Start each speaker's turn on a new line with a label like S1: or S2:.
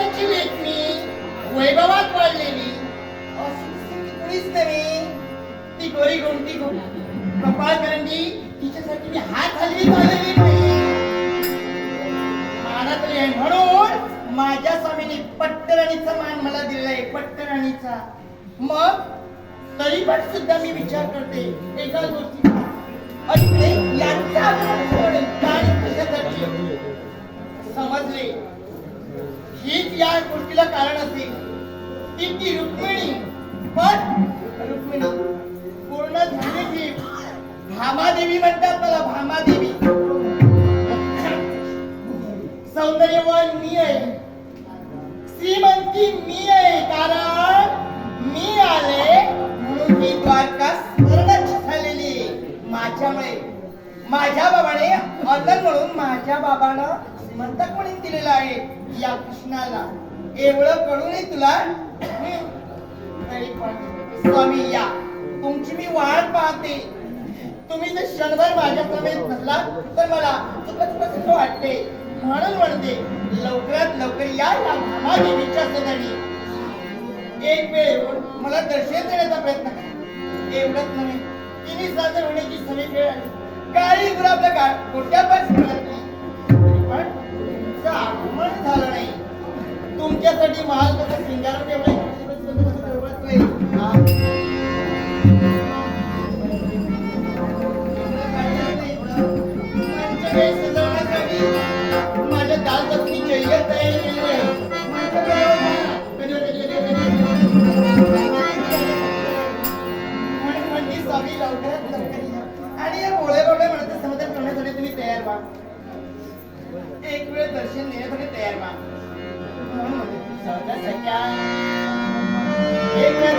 S1: श्रीमंताची लेखणी वैभवात वाढलेली अशी कुणीच नव्हे. ती गोरी गोमटी कपाळ करंडी तिच्यासाठी मी हात हलवीत आलेली नाही. मानातली आहे म्हणून माझ्या स्वामीने पट्टराणीचा मान मला दिलेला आहे. पट्टराणीचा. मग तरी पण सुद्धा मी विचार करते एका गोष्टीचा. अरे यांचा समजले हीच या गोष्टीला कारण असेल. ती रुक्मिणी. पण रुक्मिणी पूर्ण झाली. भामादेवी म्हणतात मला. भामादेवी. सौंदर्यवान मी आहे. श्रीमंती मी आहे. कारण मी आले म्हणून ही द्वारका स्वर्णच झालेली माझ्यामुळे. माझ्या बाबाने अन्न म्हणून माझ्या बाबानं श्रीमंतक म्हणून दिलेलं आहे या कृष्णाला. एवढं कळूनही तुला तरी पण स्वामी या तुमची मी वाट पाहते. तुम्ही जर क्षणभर माझ्या समेत नसला तर मला चुकत वाटते. म्हणून म्हणते लवकरात लवकर या भामादेवीच्या सदनी. एक वेळ मला दर्शन देण्याचा प्रयत्न करा. एवढंच नव्हे तिने सादर होण्याची सवय वेळ आली. काळी गुलाबला कोट्या पण मिळत नाही. पण तुमचं आगमन झालं नाही. तुमच्यासाठी महाल कसं सिंगारून ठेवलंय. माझ्या दाल दक्षिणीची तयारी केली आहे. स्वामी लवकरात लवकर या. आणि या भोळे बाबा म्हणत समाधान करण्यासाठी तुम्ही तयार व्हा. एक वेळ दर्शन देण्यासाठी तयार व्हा. एक वेळ